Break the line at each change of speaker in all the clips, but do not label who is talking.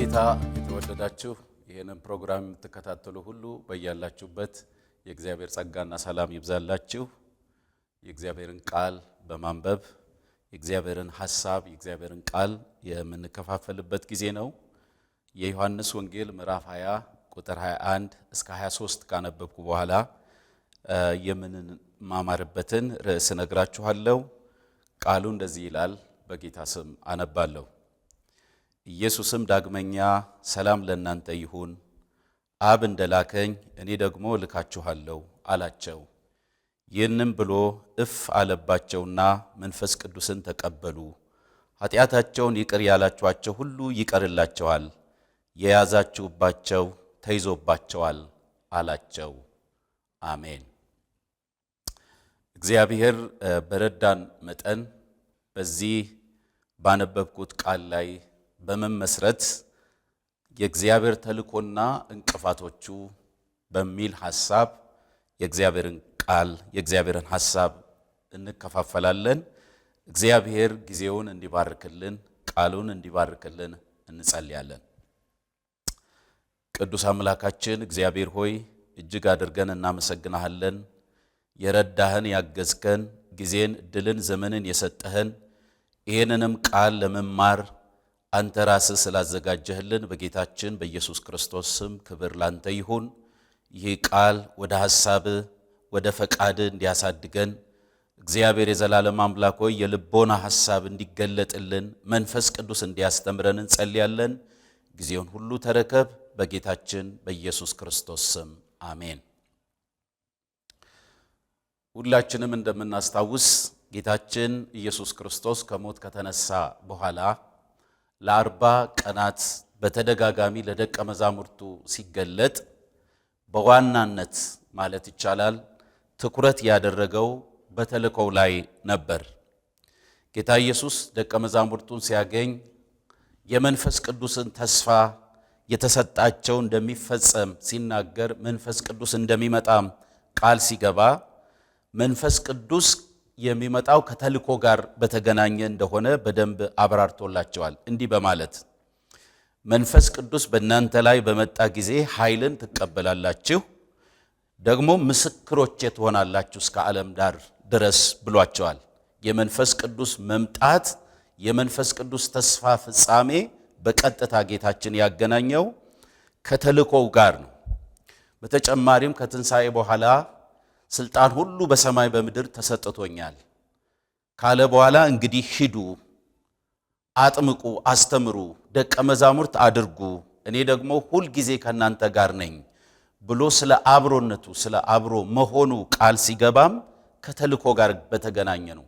በጌታ የተወደዳችሁ ይሄንን ፕሮግራም የምትከታተሉ ሁሉ በእያላችሁበት የእግዚአብሔር ጸጋና ሰላም ይብዛላችሁ። የእግዚአብሔርን ቃል በማንበብ የእግዚአብሔርን ሐሳብ የእግዚአብሔርን ቃል የምንከፋፈልበት ጊዜ ነው። የዮሐንስ ወንጌል ምዕራፍ 20 ቁጥር 21 እስከ 23 ካነበብኩ በኋላ የምንማማርበትን ርዕስ ነግራችኋለሁ። ቃሉ እንደዚህ ይላል። በጌታ ስም አነባለሁ። ኢየሱስም ዳግመኛ ሰላም ለእናንተ ይሁን፣ አብ እንደላከኝ እኔ ደግሞ እልካችኋለሁ አላቸው። ይህንም ብሎ እፍ አለባቸውና መንፈስ ቅዱስን ተቀበሉ። ኃጢአታቸውን ይቅር ያላችኋቸው ሁሉ ይቀርላቸዋል፣ የያዛችሁባቸው ተይዞባቸዋል አላቸው። አሜን። እግዚአብሔር በረዳን መጠን በዚህ ባነበብኩት ቃል ላይ በመመስረት የእግዚአብሔር ተልእኮና እንቅፋቶቹ በሚል ሐሳብ የእግዚአብሔርን ቃል የእግዚአብሔርን ሐሳብ እንከፋፈላለን። እግዚአብሔር ጊዜውን እንዲባርክልን ቃሉን እንዲባርክልን እንጸልያለን። ቅዱስ አምላካችን እግዚአብሔር ሆይ እጅግ አድርገን እናመሰግናለን። የረዳህን ያገዝከን ጊዜን እድልን ዘመንን የሰጠህን ይህንንም ቃል ለመማር አንተ ራስህ ስላዘጋጀህልን በጌታችን በኢየሱስ ክርስቶስ ስም ክብር ላንተ ይሁን። ይህ ቃል ወደ ሐሳብህ ወደ ፈቃድህ እንዲያሳድገን እግዚአብሔር የዘላለም አምላክ ሆይ የልቦና ሐሳብ እንዲገለጥልን መንፈስ ቅዱስ እንዲያስተምረን እንጸልያለን። ጊዜውን ሁሉ ተረከብ በጌታችን በኢየሱስ ክርስቶስ ስም አሜን። ሁላችንም እንደምናስታውስ ጌታችን ኢየሱስ ክርስቶስ ከሞት ከተነሳ በኋላ ለ40 ቀናት በተደጋጋሚ ለደቀ መዛሙርቱ ሲገለጥ በዋናነት ማለት ይቻላል ትኩረት ያደረገው በተልእኮው ላይ ነበር። ጌታ ኢየሱስ ደቀ መዛሙርቱን ሲያገኝ የመንፈስ ቅዱስን ተስፋ የተሰጣቸው እንደሚፈጸም ሲናገር መንፈስ ቅዱስ እንደሚመጣም ቃል ሲገባ መንፈስ ቅዱስ የሚመጣው ከተልእኮ ጋር በተገናኘ እንደሆነ በደንብ አብራርቶላቸዋል። እንዲህ በማለት መንፈስ ቅዱስ በእናንተ ላይ በመጣ ጊዜ ኃይልን ትቀበላላችሁ፣ ደግሞ ምስክሮቼ ትሆናላችሁ እስከ ዓለም ዳር ድረስ ብሏቸዋል። የመንፈስ ቅዱስ መምጣት የመንፈስ ቅዱስ ተስፋ ፍጻሜ በቀጥታ ጌታችን ያገናኘው ከተልእኮው ጋር ነው። በተጨማሪም ከትንሣኤ በኋላ ስልጣን ሁሉ በሰማይ በምድር ተሰጥቶኛል ካለ በኋላ እንግዲህ ሂዱ፣ አጥምቁ፣ አስተምሩ፣ ደቀ መዛሙርት አድርጉ፣ እኔ ደግሞ ሁል ጊዜ ከናንተ ጋር ነኝ ብሎ ስለ አብሮነቱ ስለ አብሮ መሆኑ ቃል ሲገባም ከተልእኮ ጋር በተገናኘ ነው።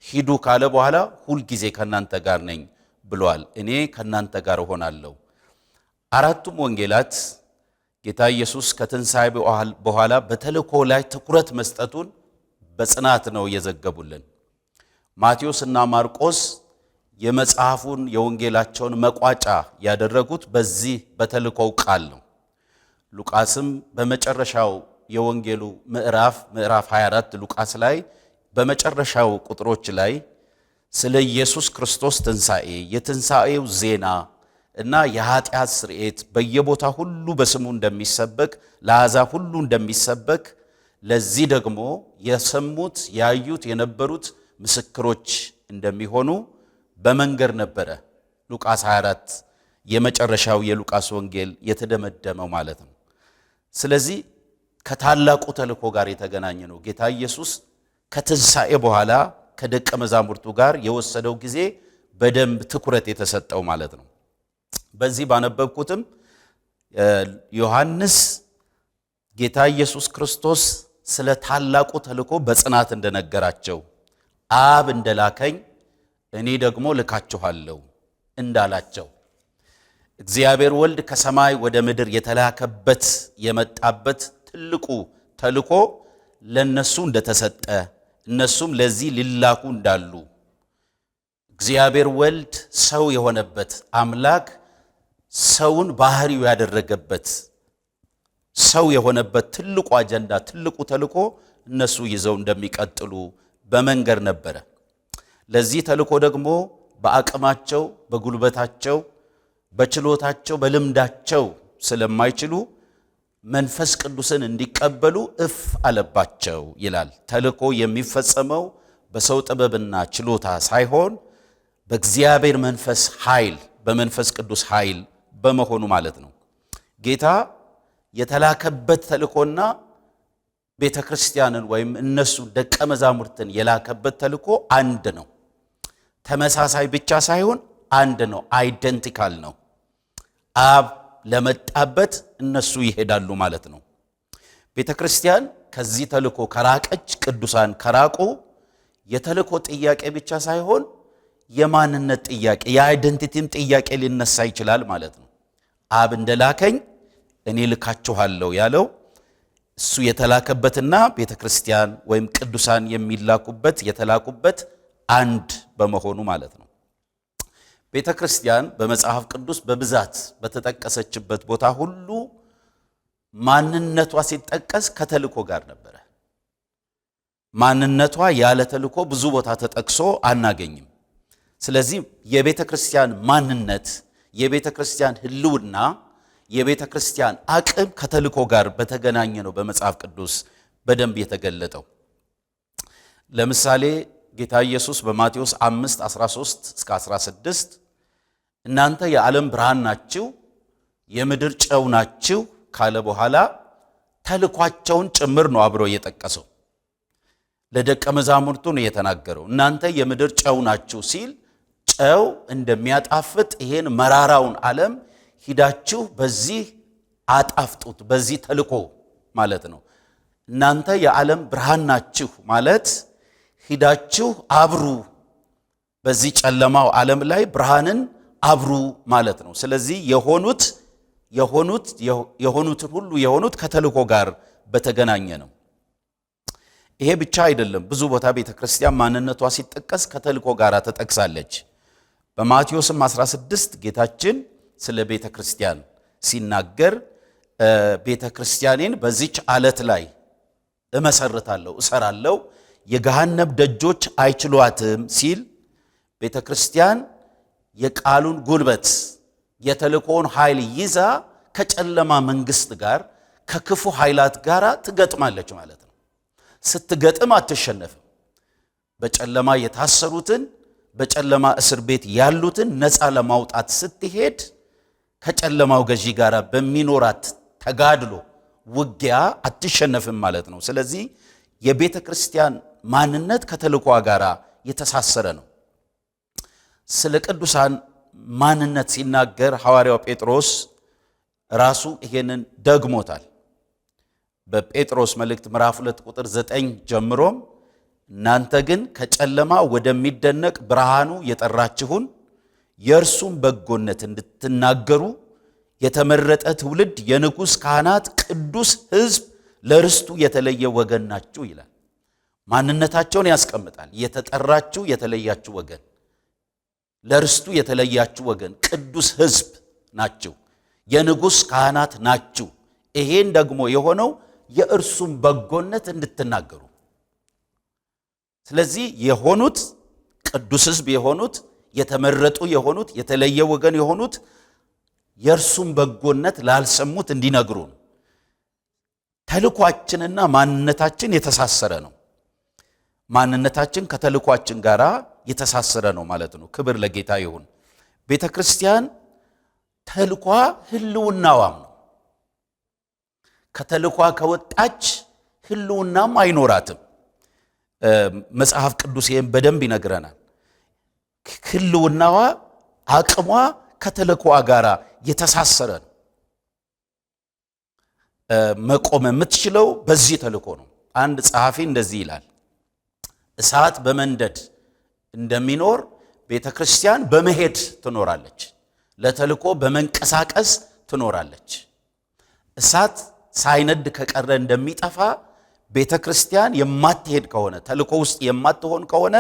ሂዱ ካለ በኋላ ሁል ጊዜ ከናንተ ጋር ነኝ ብሏል። እኔ ከናንተ ጋር እሆናለሁ። አራቱም ወንጌላት ጌታ ኢየሱስ ከትንሣኤ በኋላ በተልእኮ ላይ ትኩረት መስጠቱን በጽናት ነው የዘገቡልን። ማቴዎስና ማርቆስ የመጽሐፉን የወንጌላቸውን መቋጫ ያደረጉት በዚህ በተልእኮው ቃል ነው። ሉቃስም በመጨረሻው የወንጌሉ ምዕራፍ 24 ሉቃስ ላይ በመጨረሻው ቁጥሮች ላይ ስለ ኢየሱስ ክርስቶስ ትንሣኤ የትንሣኤው ዜና እና የኃጢአት ስርየት በየቦታ ሁሉ በስሙ እንደሚሰበክ ለአሕዛብ ሁሉ እንደሚሰበክ ለዚህ ደግሞ የሰሙት ያዩት የነበሩት ምስክሮች እንደሚሆኑ በመንገር ነበረ ሉቃስ 24 የመጨረሻው የሉቃስ ወንጌል የተደመደመው ማለት ነው። ስለዚህ ከታላቁ ተልእኮ ጋር የተገናኘ ነው። ጌታ ኢየሱስ ከትንሣኤ በኋላ ከደቀ መዛሙርቱ ጋር የወሰደው ጊዜ በደንብ ትኩረት የተሰጠው ማለት ነው። በዚህ ባነበብኩትም ዮሐንስ ጌታ ኢየሱስ ክርስቶስ ስለ ታላቁ ተልእኮ በጽናት እንደነገራቸው አብ እንደላከኝ እኔ ደግሞ ልካችኋለሁ እንዳላቸው እግዚአብሔር ወልድ ከሰማይ ወደ ምድር የተላከበት የመጣበት ትልቁ ተልእኮ ለነሱ እንደተሰጠ እነሱም ለዚህ ሊላኩ እንዳሉ እግዚአብሔር ወልድ ሰው የሆነበት አምላክ ሰውን ባህሪው ያደረገበት ሰው የሆነበት ትልቁ አጀንዳ ትልቁ ተልእኮ እነሱ ይዘው እንደሚቀጥሉ በመንገር ነበረ። ለዚህ ተልእኮ ደግሞ በአቅማቸው በጉልበታቸው በችሎታቸው በልምዳቸው ስለማይችሉ መንፈስ ቅዱስን እንዲቀበሉ እፍ አለባቸው ይላል። ተልእኮ የሚፈጸመው በሰው ጥበብና ችሎታ ሳይሆን በእግዚአብሔር መንፈስ ኃይል፣ በመንፈስ ቅዱስ ኃይል በመሆኑ ማለት ነው። ጌታ የተላከበት ተልእኮና ቤተክርስቲያንን ወይም እነሱ ደቀ መዛሙርትን የላከበት ተልእኮ አንድ ነው። ተመሳሳይ ብቻ ሳይሆን አንድ ነው፣ አይደንቲካል ነው። አብ ለመጣበት እነሱ ይሄዳሉ ማለት ነው። ቤተክርስቲያን ከዚህ ተልእኮ ከራቀች፣ ቅዱሳን ከራቁ የተልእኮ ጥያቄ ብቻ ሳይሆን የማንነት ጥያቄ፣ የአይደንቲቲም ጥያቄ ሊነሳ ይችላል ማለት ነው። አብ እንደላከኝ እኔ ልካችኋለሁ ያለው እሱ የተላከበትና ቤተክርስቲያን ወይም ቅዱሳን የሚላኩበት የተላኩበት አንድ በመሆኑ ማለት ነው። ቤተክርስቲያን በመጽሐፍ ቅዱስ በብዛት በተጠቀሰችበት ቦታ ሁሉ ማንነቷ ሲጠቀስ ከተልእኮ ጋር ነበረ። ማንነቷ ያለ ተልእኮ ብዙ ቦታ ተጠቅሶ አናገኝም። ስለዚህ የቤተክርስቲያን ማንነት፣ የቤተክርስቲያን ህልውና፣ የቤተክርስቲያን አቅም ከተልእኮ ጋር በተገናኘ ነው በመጽሐፍ ቅዱስ በደንብ የተገለጠው። ለምሳሌ ጌታ ኢየሱስ በማቴዎስ 5:13-16 እናንተ የዓለም ብርሃን ናችሁ፣ የምድር ጨው ናችሁ ካለ በኋላ ተልኳቸውን ጭምር ነው አብሮ የጠቀሰው። ለደቀ መዛሙርቱ ነው የተናገረው። እናንተ የምድር ጨው ናችሁ ሲል ጨው እንደሚያጣፍጥ ይሄን መራራውን ዓለም ሂዳችሁ በዚህ አጣፍጡት፣ በዚህ ተልኮ ማለት ነው። እናንተ የዓለም ብርሃን ናችሁ ማለት ሂዳችሁ አብሩ፣ በዚህ ጨለማው ዓለም ላይ ብርሃንን አብሩ ማለት ነው። ስለዚህ የሆኑትን ሁሉ የሆኑት ከተልኮ ጋር በተገናኘ ነው። ይሄ ብቻ አይደለም። ብዙ ቦታ ቤተክርስቲያን ማንነቷ ሲጠቀስ ከተልኮ ጋር ተጠቅሳለች። በማቴዎስም 16 ጌታችን ስለ ቤተክርስቲያን ሲናገር ቤተክርስቲያኔን በዚች ዓለት ላይ እመሰርታለሁ፣ እሰራለሁ፣ የገሃነም ደጆች አይችሏትም ሲል ቤተክርስቲያን የቃሉን ጉልበት የተልኮውን ኃይል ይዛ ከጨለማ መንግስት ጋር ከክፉ ኃይላት ጋር ትገጥማለች ማለት ነው። ስትገጥም አትሸነፍም። በጨለማ የታሰሩትን በጨለማ እስር ቤት ያሉትን ነፃ ለማውጣት ስትሄድ ከጨለማው ገዢ ጋር በሚኖራት ተጋድሎ ውጊያ አትሸነፍም ማለት ነው። ስለዚህ የቤተ ክርስቲያን ማንነት ከተልኮ ጋር የተሳሰረ ነው። ስለ ቅዱሳን ማንነት ሲናገር ሐዋርያው ጴጥሮስ ራሱ ይሄንን ደግሞታል። በጴጥሮስ መልእክት ምዕራፍ 2 ቁጥር 9 ጀምሮም እናንተ ግን ከጨለማ ወደሚደነቅ ብርሃኑ የጠራችሁን የእርሱም በጎነት እንድትናገሩ የተመረጠ ትውልድ፣ የንጉሥ ካህናት፣ ቅዱስ ሕዝብ፣ ለርስቱ የተለየ ወገን ናችሁ ይላል። ማንነታቸውን ያስቀምጣል። የተጠራችሁ የተለያችሁ ወገን፣ ለርስቱ የተለያችሁ ወገን፣ ቅዱስ ሕዝብ ናችሁ፣ የንጉሥ ካህናት ናችሁ። ይሄን ደግሞ የሆነው የእርሱም በጎነት እንድትናገሩ። ስለዚህ የሆኑት ቅዱስ ሕዝብ የሆኑት የተመረጡ የሆኑት የተለየ ወገን የሆኑት የእርሱም በጎነት ላልሰሙት እንዲነግሩ ነው። ተልኳችንና ማንነታችን የተሳሰረ ነው። ማንነታችን ከተልኳችን ጋር የተሳሰረ ነው ማለት ነው። ክብር ለጌታ ይሁን። ቤተ ክርስቲያን ተልኳ ህልውናዋም ነው። ከተልኳ ከወጣች ህልውናም አይኖራትም። መጽሐፍ ቅዱስ ይህን በደንብ ይነግረናል። ህልውናዋ አቅሟ ከተልኳ ጋር የተሳሰረ ነው። መቆም የምትችለው በዚህ ተልኮ ነው። አንድ ጸሐፊ እንደዚህ ይላል፣ እሳት በመንደድ እንደሚኖር ቤተ ክርስቲያን በመሄድ ትኖራለች፣ ለተልኮ በመንቀሳቀስ ትኖራለች። እሳት ሳይነድ ከቀረ እንደሚጠፋ ቤተ ክርስቲያን የማትሄድ ከሆነ ተልኮ ውስጥ የማትሆን ከሆነ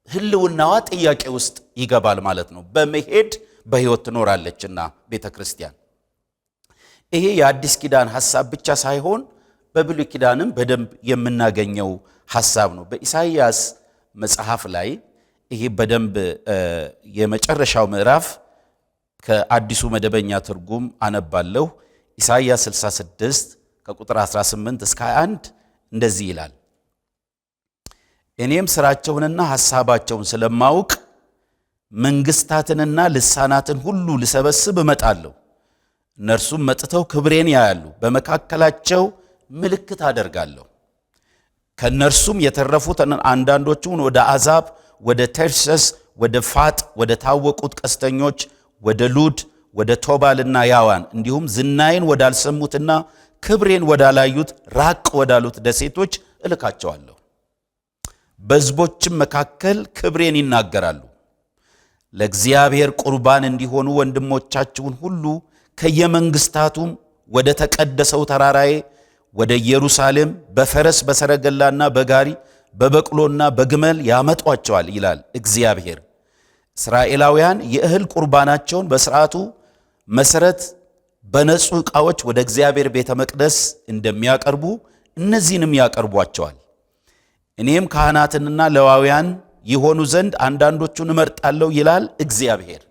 ህልውናዋ ጥያቄ ውስጥ ይገባል ማለት ነው። በመሄድ በህይወት ትኖራለችና ቤተ ክርስቲያን። ይሄ የአዲስ ኪዳን ሐሳብ ብቻ ሳይሆን በብሉይ ኪዳንም በደንብ የምናገኘው ሐሳብ ነው። በኢሳይያስ መጽሐፍ ላይ ይሄ በደንብ የመጨረሻው ምዕራፍ ከአዲሱ መደበኛ ትርጉም አነባለሁ። ኢሳይያስ 66 ከቁጥር 18 እስከ 21 እንደዚህ ይላል። እኔም ሥራቸውንና ሐሳባቸውን ስለማውቅ መንግሥታትንና ልሳናትን ሁሉ ልሰበስብ እመጣለሁ። እነርሱም መጥተው ክብሬን ያያሉ፣ በመካከላቸው ምልክት አደርጋለሁ። ከእነርሱም የተረፉትን አንዳንዶቹን ወደ አሕዛብ፣ ወደ ተርሴስ፣ ወደ ፋጥ፣ ወደ ታወቁት ቀስተኞች፣ ወደ ሉድ፣ ወደ ቶባልና ያዋን እንዲሁም ዝናዬን ወዳልሰሙትና ክብሬን ወዳላዩት ራቅ ወዳሉት ደሴቶች እልካቸዋለሁ። በሕዝቦችም መካከል ክብሬን ይናገራሉ። ለእግዚአብሔር ቁርባን እንዲሆኑ ወንድሞቻችሁን ሁሉ ከየመንግሥታቱም ወደ ተቀደሰው ተራራዬ ወደ ኢየሩሳሌም በፈረስ በሰረገላና በጋሪ በበቅሎና በግመል ያመጧቸዋል ይላል እግዚአብሔር። እስራኤላውያን የእህል ቁርባናቸውን በሥርዓቱ መሠረት በነጹ ዕቃዎች ወደ እግዚአብሔር ቤተ መቅደስ እንደሚያቀርቡ እነዚህንም ያቀርቧቸዋል። እኔም ካህናትንና ሌዋውያን ይሆኑ ዘንድ አንዳንዶቹን እመርጣለሁ ይላል እግዚአብሔር።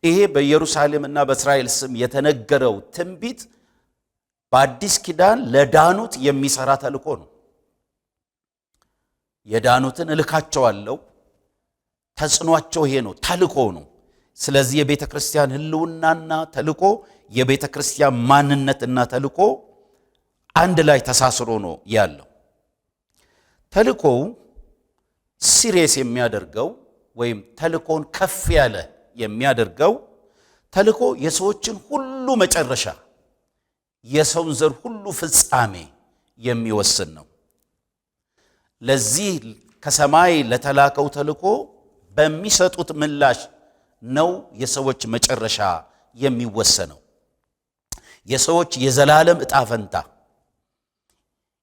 ይሄ በኢየሩሳሌምና በእስራኤል ስም የተነገረው ትንቢት በአዲስ ኪዳን ለዳኑት የሚሰራ ተልእኮ ነው። የዳኑትን እልካቸዋለሁ። ተጽኗቸው ይሄ ነው፣ ተልእኮ ነው። ስለዚህ የቤተ ክርስቲያን ሕልውናና ተልእኮ፣ የቤተ ክርስቲያን ማንነትና ተልእኮ አንድ ላይ ተሳስሮ ነው ያለው። ተልእኮው ሲሪየስ የሚያደርገው ወይም ተልእኮን ከፍ ያለ የሚያደርገው ተልእኮ የሰዎችን ሁሉ መጨረሻ፣ የሰውን ዘር ሁሉ ፍጻሜ የሚወስን ነው። ለዚህ ከሰማይ ለተላከው ተልእኮ በሚሰጡት ምላሽ ነው የሰዎች መጨረሻ የሚወሰነው። የሰዎች የዘላለም ዕጣ ፈንታ፣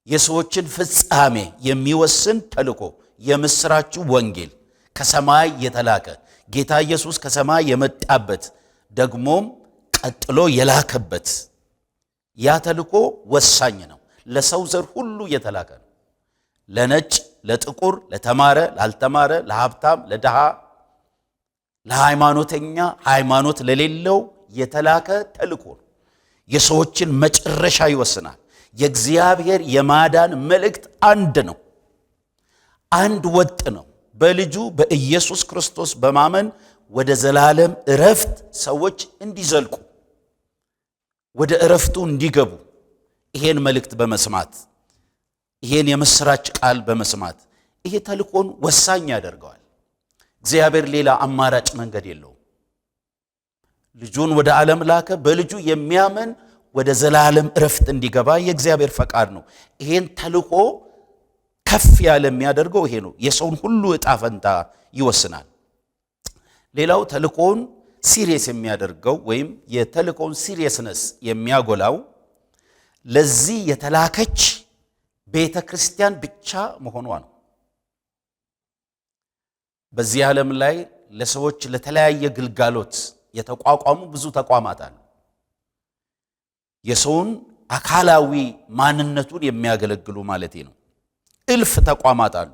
የሰዎችን ፍጻሜ የሚወስን ተልእኮ፣ የምስራቹ ወንጌል ከሰማይ የተላከ ጌታ ኢየሱስ ከሰማይ የመጣበት ደግሞም ቀጥሎ የላከበት ያ ተልእኮ ወሳኝ ነው። ለሰው ዘር ሁሉ የተላከ ነው። ለነጭ፣ ለጥቁር፣ ለተማረ፣ ላልተማረ፣ ለሀብታም፣ ለድሃ፣ ለሃይማኖተኛ፣ ሃይማኖት ለሌለው የተላከ ተልእኮ ነው። የሰዎችን መጨረሻ ይወስናል። የእግዚአብሔር የማዳን መልእክት አንድ ነው፣ አንድ ወጥ ነው። በልጁ በኢየሱስ ክርስቶስ በማመን ወደ ዘላለም ዕረፍት ሰዎች እንዲዘልቁ፣ ወደ ዕረፍቱ እንዲገቡ ይሄን መልእክት በመስማት ይሄን የምስራች ቃል በመስማት ይሄ ተልእኮን ወሳኝ ያደርገዋል። እግዚአብሔር ሌላ አማራጭ መንገድ የለውም። ልጁን ወደ ዓለም ላከ። በልጁ የሚያምን ወደ ዘላለም ዕረፍት እንዲገባ የእግዚአብሔር ፈቃድ ነው። ይሄን ተልእኮ ከፍ ያለ የሚያደርገው ይሄ ነው። የሰውን ሁሉ ዕጣ ፈንታ ይወስናል። ሌላው ተልእኮውን ሲሪየስ የሚያደርገው ወይም የተልእኮውን ሲሪየስነስ የሚያጎላው ለዚህ የተላከች ቤተ ክርስቲያን ብቻ መሆኗ ነው። በዚህ ዓለም ላይ ለሰዎች ለተለያየ ግልጋሎት የተቋቋሙ ብዙ ተቋማት አሉ። የሰውን አካላዊ ማንነቱን የሚያገለግሉ ማለቴ ነው። እልፍ ተቋማት አሉ።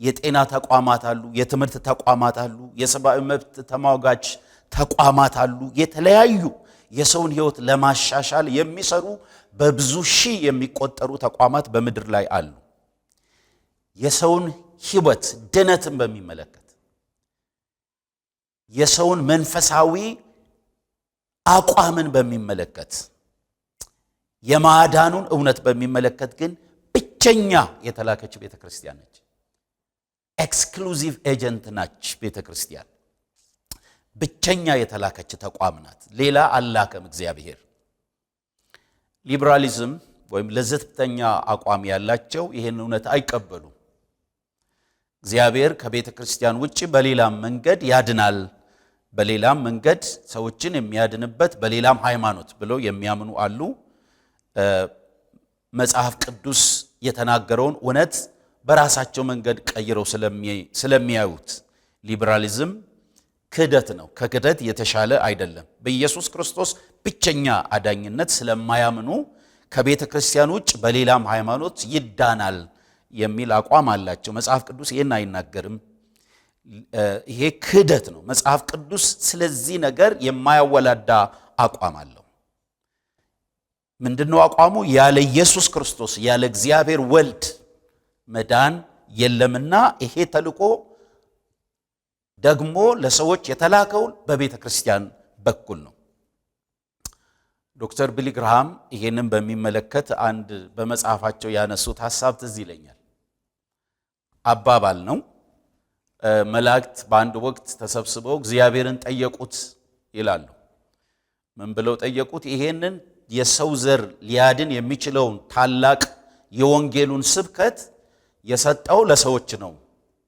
የጤና ተቋማት አሉ፣ የትምህርት ተቋማት አሉ፣ የሰብአዊ መብት ተሟጋች ተቋማት አሉ። የተለያዩ የሰውን ሕይወት ለማሻሻል የሚሰሩ በብዙ ሺህ የሚቆጠሩ ተቋማት በምድር ላይ አሉ። የሰውን ሕይወት ድነትን በሚመለከት የሰውን መንፈሳዊ አቋምን በሚመለከት የማዳኑን እውነት በሚመለከት ግን ብቸኛ የተላከች ቤተ ክርስቲያን ነች። ኤክስክሉዚቭ ኤጀንት ናች ቤተ ክርስቲያን። ብቸኛ የተላከች ተቋም ናት። ሌላ አላከም እግዚአብሔር። ሊበራሊዝም ወይም ለዘብተኛ አቋም ያላቸው ይህን እውነት አይቀበሉም። እግዚአብሔር ከቤተ ክርስቲያን ውጪ በሌላም መንገድ ያድናል፣ በሌላም መንገድ ሰዎችን የሚያድንበት በሌላም ሃይማኖት ብለው የሚያምኑ አሉ። መጽሐፍ ቅዱስ የተናገረውን እውነት በራሳቸው መንገድ ቀይረው ስለሚያዩት ሊበራሊዝም ክህደት ነው። ከክህደት የተሻለ አይደለም። በኢየሱስ ክርስቶስ ብቸኛ አዳኝነት ስለማያምኑ ከቤተ ክርስቲያን ውጭ በሌላም ሃይማኖት ይዳናል የሚል አቋም አላቸው። መጽሐፍ ቅዱስ ይህን አይናገርም። ይሄ ክህደት ነው። መጽሐፍ ቅዱስ ስለዚህ ነገር የማያወላዳ አቋም አለው። ምንድነው አቋሙ? ያለ ኢየሱስ ክርስቶስ ያለ እግዚአብሔር ወልድ መዳን የለምና ይሄ ተልቆ ደግሞ ለሰዎች የተላከው በቤተ ክርስቲያን በኩል ነው። ዶክተር ቢሊ ግርሃም ይሄንን በሚመለከት አንድ በመጽሐፋቸው ያነሱት ሐሳብ ትዝ ይለኛል። አባባል ነው። መላእክት በአንድ ወቅት ተሰብስበው እግዚአብሔርን ጠየቁት ይላሉ። ምን ብለው ጠየቁት? ይሄንን የሰው ዘር ሊያድን የሚችለውን ታላቅ የወንጌሉን ስብከት የሰጠው ለሰዎች ነው፣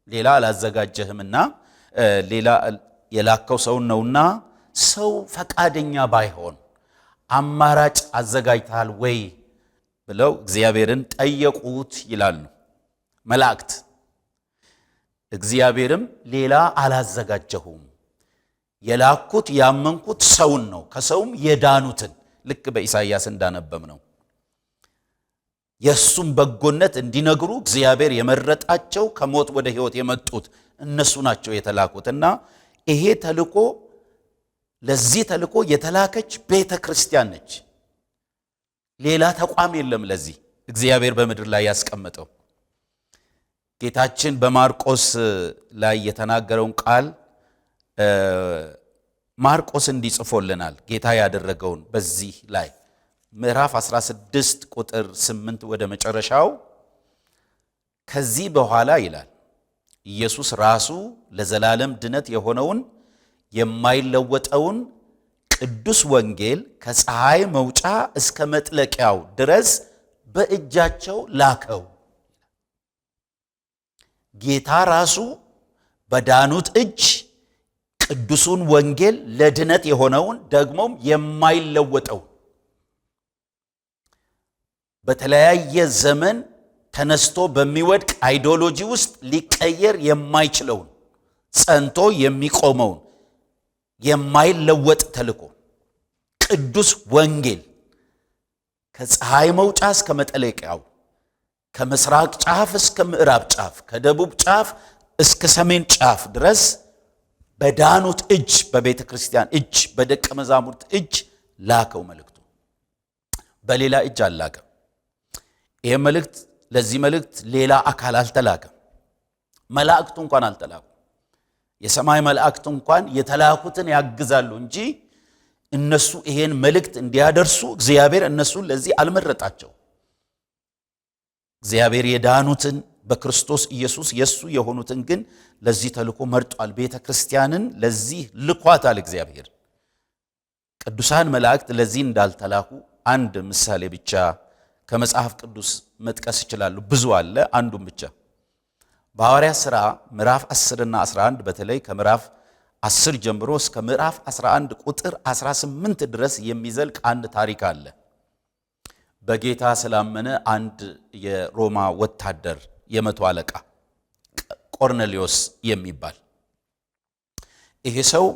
ሌላ አላዘጋጀህምና ሌላ የላከው ሰው ነውና ሰው ፈቃደኛ ባይሆን አማራጭ አዘጋጅተሃል ወይ ብለው እግዚአብሔርን ጠየቁት ይላሉ መላእክት። እግዚአብሔርም ሌላ አላዘጋጀሁም፣ የላኩት ያመንኩት ሰውን ነው፣ ከሰውም የዳኑትን ልክ በኢሳይያስ እንዳነበብ ነው የሱም በጎነት እንዲነግሩ እግዚአብሔር የመረጣቸው ከሞት ወደ ሕይወት የመጡት እነሱ ናቸው የተላኩትና ይሄ ተልቆ ለዚህ ተልቆ የተላከች ቤተ ክርስቲያን ነች። ሌላ ተቋም የለም። ለዚህ እግዚአብሔር በምድር ላይ ያስቀመጠው ጌታችን በማርቆስ ላይ የተናገረውን ቃል ማርቆስ እንዲጽፎልናል። ጌታ ያደረገውን በዚህ ላይ ምዕራፍ 16 ቁጥር 8 ወደ መጨረሻው ከዚህ በኋላ ይላል ኢየሱስ ራሱ ለዘላለም ድነት የሆነውን የማይለወጠውን ቅዱስ ወንጌል ከፀሐይ መውጫ እስከ መጥለቂያው ድረስ በእጃቸው ላከው። ጌታ ራሱ በዳኑት እጅ ቅዱሱን ወንጌል ለድነት የሆነውን ደግሞም የማይለወጠው በተለያየ ዘመን ተነስቶ በሚወድቅ አይዲዮሎጂ ውስጥ ሊቀየር የማይችለውን ጸንቶ የሚቆመውን የማይለወጥ ተልእኮ ቅዱስ ወንጌል ከፀሐይ መውጫ እስከ መጥለቂያው ከምስራቅ ጫፍ እስከ ምዕራብ ጫፍ ከደቡብ ጫፍ እስከ ሰሜን ጫፍ ድረስ በዳኑት እጅ በቤተ ክርስቲያን እጅ በደቀ መዛሙርት እጅ ላከው። መልእክቱ በሌላ እጅ አላከም። ይሄ መልእክት ለዚህ መልእክት ሌላ አካል አልተላከም። መላእክቱ እንኳን አልተላኩም። የሰማይ መላእክቱ እንኳን የተላኩትን ያግዛሉ እንጂ እነሱ ይሄን መልእክት እንዲያደርሱ እግዚአብሔር እነሱን ለዚህ አልመረጣቸው። እግዚአብሔር የዳኑትን በክርስቶስ ኢየሱስ የሱ የሆኑትን ግን ለዚህ ተልኮ መርጧል። ቤተ ክርስቲያንን ለዚህ ልኳታል እግዚአብሔር። ቅዱሳን መላእክት ለዚህ እንዳልተላኩ አንድ ምሳሌ ብቻ ከመጽሐፍ ቅዱስ መጥቀስ ይችላሉ። ብዙ አለ፣ አንዱን ብቻ በሐዋርያት ሥራ ምዕራፍ 10 እና 11 በተለይ ከምዕራፍ 10 ጀምሮ እስከ ምዕራፍ 11 ቁጥር 18 ድረስ የሚዘልቅ አንድ ታሪክ አለ። በጌታ ስላመነ አንድ የሮማ ወታደር የመቶ አለቃ ቆርኔሌዎስ የሚባል ይሄ ሰው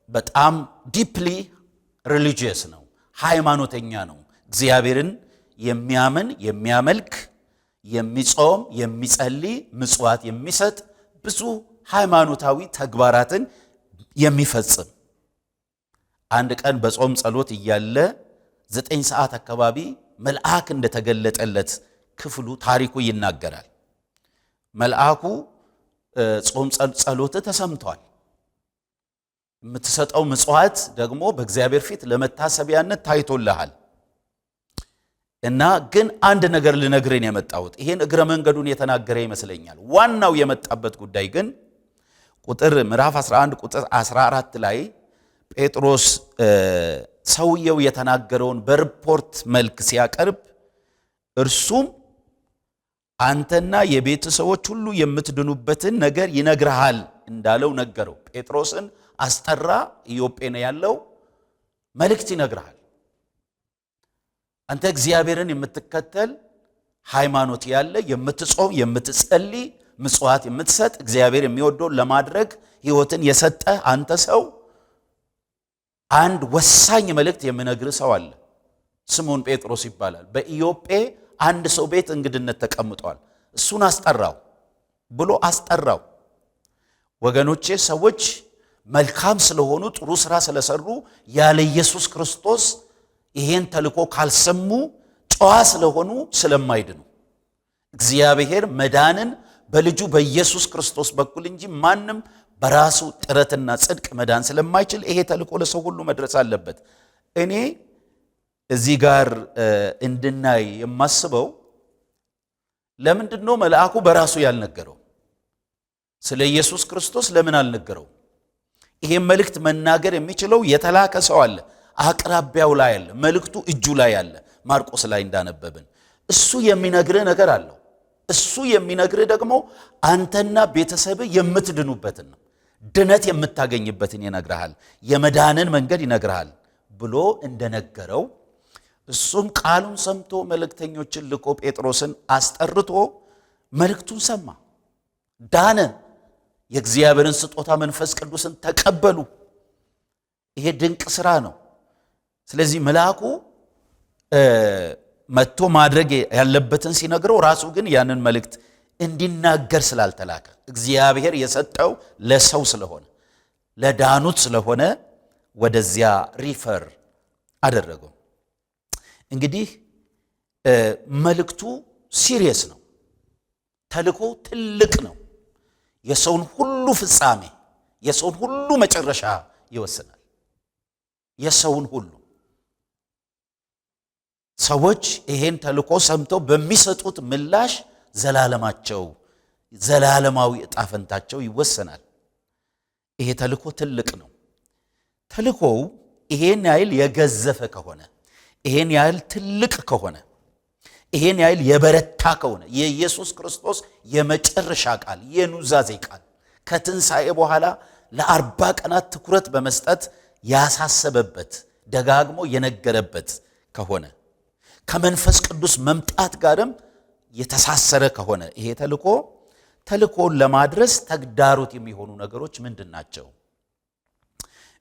በጣም ዲፕሊ ሪሊጂየስ ነው፣ ሃይማኖተኛ ነው። እግዚአብሔርን የሚያምን የሚያመልክ የሚጾም የሚጸልይ ምጽዋት የሚሰጥ ብዙ ሃይማኖታዊ ተግባራትን የሚፈጽም አንድ ቀን በጾም ጸሎት እያለ 9 ሰዓት አካባቢ መልአክ እንደተገለጠለት ክፍሉ ታሪኩ ይናገራል። መልአኩ ጾም ጸሎት ተሰምቷል፣ የምትሰጠው ምጽዋት ደግሞ በእግዚአብሔር ፊት ለመታሰቢያነት ታይቶልሃል እና ግን አንድ ነገር ልነግርህ የመጣሁት ይሄን እግረ መንገዱን የተናገረ ይመስለኛል። ዋናው የመጣበት ጉዳይ ግን ቁጥር ምዕራፍ 11 ቁጥር 14 ላይ ጴጥሮስ ሰውየው የተናገረውን በሪፖርት መልክ ሲያቀርብ እርሱም አንተና የቤት ሰዎች ሁሉ የምትድኑበትን ነገር ይነግርሃል እንዳለው ነገረው። ጴጥሮስን አስጠራ። ኢዮጴ ነው ያለው። መልእክት ይነግርሃል። አንተ እግዚአብሔርን የምትከተል ሃይማኖት ያለ የምትጾም የምትጸልይ ምጽዋት የምትሰጥ እግዚአብሔር የሚወደው ለማድረግ ሕይወትን የሰጠ አንተ ሰው አንድ ወሳኝ መልእክት የሚነግር ሰው አለ። ስምዖን ጴጥሮስ ይባላል። በኢዮጴ አንድ ሰው ቤት እንግድነት ተቀምጧል። እሱን አስጠራው ብሎ አስጠራው። ወገኖቼ ሰዎች መልካም ስለሆኑ ጥሩ ስራ ስለሰሩ ያለ ኢየሱስ ክርስቶስ ይሄን ተልኮ ካልሰሙ ጨዋ ስለሆኑ ስለማይድኑ እግዚአብሔር መዳንን በልጁ በኢየሱስ ክርስቶስ በኩል እንጂ ማንም በራሱ ጥረትና ጽድቅ መዳን ስለማይችል ይሄ ተልኮ ለሰው ሁሉ መድረስ አለበት። እኔ እዚህ ጋር እንድናይ የማስበው ለምንድነው መልአኩ በራሱ ያልነገረው? ስለ ኢየሱስ ክርስቶስ ለምን አልነገረው? ይሄ መልእክት መናገር የሚችለው የተላከ ሰው አለ፣ አቅራቢያው ላይ አለ፣ መልእክቱ እጁ ላይ አለ። ማርቆስ ላይ እንዳነበብን እሱ የሚነግርህ ነገር አለው። እሱ የሚነግርህ ደግሞ አንተና ቤተሰብ የምትድኑበትን ነው፣ ድነት የምታገኝበትን ይነግርሃል፣ የመዳንን መንገድ ይነግርሃል ብሎ እንደነገረው እሱም ቃሉን ሰምቶ መልእክተኞችን ልኮ ጴጥሮስን አስጠርቶ መልእክቱን ሰማ፣ ዳነ። የእግዚአብሔርን ስጦታ መንፈስ ቅዱስን ተቀበሉ። ይሄ ድንቅ ስራ ነው። ስለዚህ መልአኩ መጥቶ ማድረግ ያለበትን ሲነግረው ራሱ ግን ያንን መልእክት እንዲናገር ስላልተላከ እግዚአብሔር የሰጠው ለሰው ስለሆነ ለዳኑት ስለሆነ ወደዚያ ሪፈር አደረገው። እንግዲህ መልእክቱ ሲሪየስ ነው። ተልኮ ትልቅ ነው። የሰውን ሁሉ ፍጻሜ የሰውን ሁሉ መጨረሻ ይወስናል። የሰውን ሁሉ ሰዎች ይሄን ተልኮ ሰምተው በሚሰጡት ምላሽ ዘላለማዊ ዕጣ ፈንታቸው ይወሰናል። ይሄ ተልኮ ትልቅ ነው። ተልኮው ይሄን ያህል የገዘፈ ከሆነ ይሄን ያህል ትልቅ ከሆነ ይሄን ያህል የበረታ ከሆነ የኢየሱስ ክርስቶስ የመጨረሻ ቃል የኑዛዜ ቃል ከትንሣኤ በኋላ ለ40 ቀናት ትኩረት በመስጠት ያሳሰበበት ደጋግሞ የነገረበት ከሆነ ከመንፈስ ቅዱስ መምጣት ጋርም የተሳሰረ ከሆነ ይሄ ተልኮን ለማድረስ ተግዳሮት የሚሆኑ ነገሮች ምንድናቸው?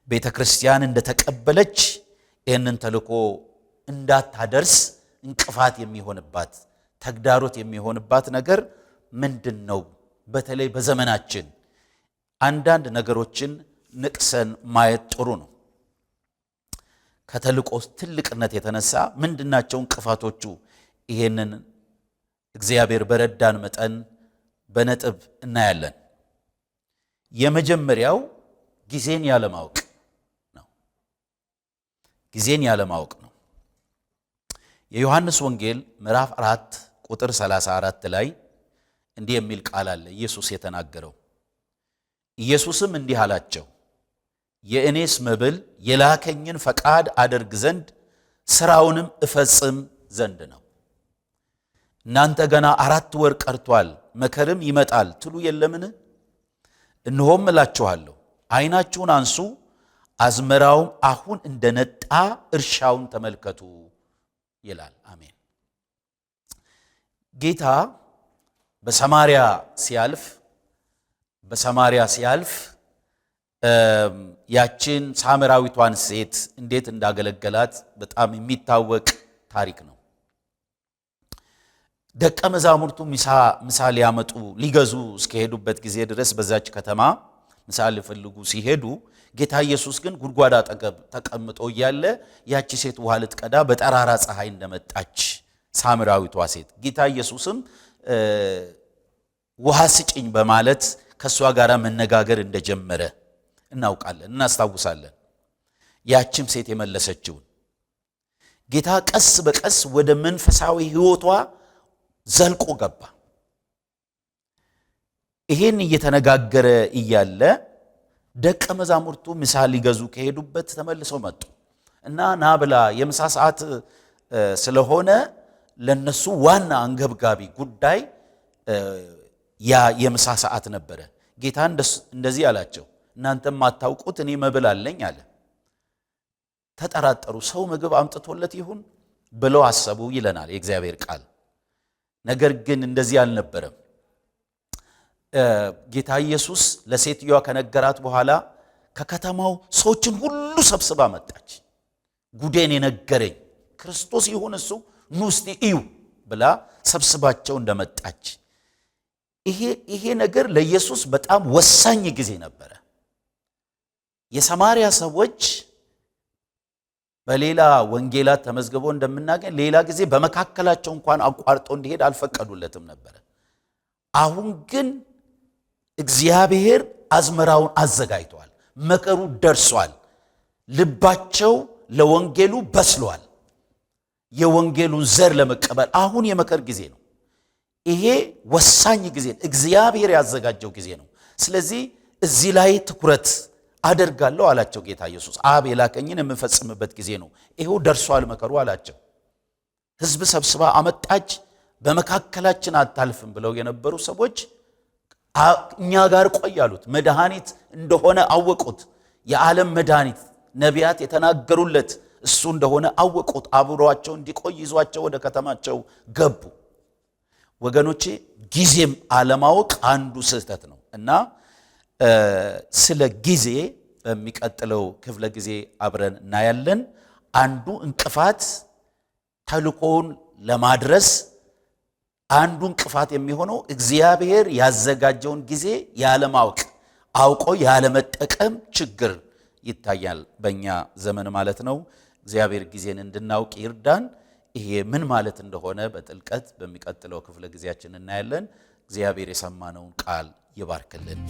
ቤተክርስቲያን እንደተቀበለች ይህንን ተልኮ እንዳታደርስ እንቅፋት የሚሆንባት ተግዳሮት የሚሆንባት ነገር ምንድነው? በተለይ በዘመናችን አንዳንድ ነገሮችን ንቅሰን ማየት ጥሩ ነው። ከተልኮ ትልቅነት የተነሳ ምንድናቸው እንቅፋቶቹ? ይሄንን እግዚአብሔር በረዳን መጠን በነጥብ እናያለን። የመጀመሪያው ጊዜን ያለማወቅ ነው። ጊዜን ያለማወቅ ነው። የዮሐንስ ወንጌል ምዕራፍ 4 ቁጥር 34 ላይ እንዲህ የሚል ቃል አለ፣ ኢየሱስ የተናገረው። ኢየሱስም እንዲህ አላቸው፣ የእኔስ መብል የላከኝን ፈቃድ አደርግ ዘንድ ስራውንም እፈጽም ዘንድ ነው። እናንተ ገና 4 ወር ቀርቷል፣ መከርም ይመጣል ትሉ የለምን? እነሆም እላችኋለሁ፣ ዓይናችሁን አንሱ፣ አዝመራውም አሁን እንደነጣ እርሻውን ተመልከቱ ይላል። አሜን። ጌታ በሰማርያ ሲያልፍ ያችን ሳምራዊቷን ሴት እንዴት እንዳገለገላት በጣም የሚታወቅ ታሪክ ነው። ደቀ መዛሙርቱ ምሳ ሊያመጡ ሊገዙ እስከሄዱበት ጊዜ ድረስ በዛች ከተማ ምሳ ሊፈልጉ ሲሄዱ ጌታ ኢየሱስ ግን ጉድጓድ አጠገብ ተቀምጦ እያለ ያቺ ሴት ውሃ ልትቀዳ በጠራራ ፀሐይ እንደመጣች ሳምራዊቷ ሴት ጌታ ኢየሱስም ውሃ ስጭኝ በማለት ከሷ ጋር መነጋገር እንደጀመረ እናውቃለን፣ እናስታውሳለን። ያቺም ሴት የመለሰችውን ጌታ ቀስ በቀስ ወደ መንፈሳዊ ሕይወቷ ዘልቆ ገባ። ይሄን እየተነጋገረ እያለ ደቀ መዛሙርቱ ምሳ ሊገዙ ከሄዱበት ተመልሰው መጡ እና ናብላ የምሳ ሰዓት ስለሆነ ለነሱ ዋና አንገብጋቢ ጉዳይ ያ የምሳ ሰዓት ነበረ። ጌታ እንደዚህ አላቸው፣ እናንተም ማታውቁት እኔ መብል አለኝ አለ። ተጠራጠሩ። ሰው ምግብ አምጥቶለት ይሁን ብለው አሰቡ ይለናል የእግዚአብሔር ቃል። ነገር ግን እንደዚህ አልነበረም። ጌታ ኢየሱስ ለሴትዮዋ ከነገራት በኋላ ከከተማው ሰዎችን ሁሉ ሰብስባ መጣች። ጉዴን የነገረኝ ክርስቶስ ይሁን እሱ ኑ እስቲ እዩ ብላ ሰብስባቸው እንደመጣች ይሄ ነገር ለኢየሱስ በጣም ወሳኝ ጊዜ ነበረ። የሰማርያ ሰዎች በሌላ ወንጌላት ተመዝግቦ እንደምናገኝ ሌላ ጊዜ በመካከላቸው እንኳን አቋርጦ እንዲሄድ አልፈቀዱለትም ነበር። አሁን ግን እግዚአብሔር አዝመራውን አዘጋጅቷል። መከሩ ደርሷል። ልባቸው ለወንጌሉ በስሏል። የወንጌሉን ዘር ለመቀበል አሁን የመከር ጊዜ ነው። ይሄ ወሳኝ ጊዜ ነው። እግዚአብሔር ያዘጋጀው ጊዜ ነው። ስለዚህ እዚህ ላይ ትኩረት አደርጋለሁ አላቸው ጌታ ኢየሱስ። አብ የላከኝን የምፈጽምበት ጊዜ ነው። ይሄው ደርሷል መከሩ አላቸው። ሕዝብ ሰብስባ አመጣች። በመካከላችን አታልፍም ብለው የነበሩ ሰዎች እኛ ጋር ቆይ አሉት። መድኃኒት እንደሆነ አወቁት። የዓለም መድኃኒት ነቢያት የተናገሩለት እሱ እንደሆነ አወቁት። አብሯቸው እንዲቆይ ይዟቸው ወደ ከተማቸው ገቡ። ወገኖቼ ጊዜም አለማወቅ አንዱ ስህተት ነው እና ስለ ጊዜ በሚቀጥለው ክፍለ ጊዜ አብረን እናያለን። አንዱ እንቅፋት ተልኮውን ለማድረስ አንዱ እንቅፋት የሚሆነው እግዚአብሔር ያዘጋጀውን ጊዜ ያለማወቅ፣ አውቆ ያለመጠቀም ችግር ይታያል በእኛ ዘመን ማለት ነው። እግዚአብሔር ጊዜን እንድናውቅ ይርዳን። ይሄ ምን ማለት እንደሆነ በጥልቀት በሚቀጥለው ክፍለ ጊዜያችን እናያለን። እግዚአብሔር የሰማነውን ቃል ይባርክልን።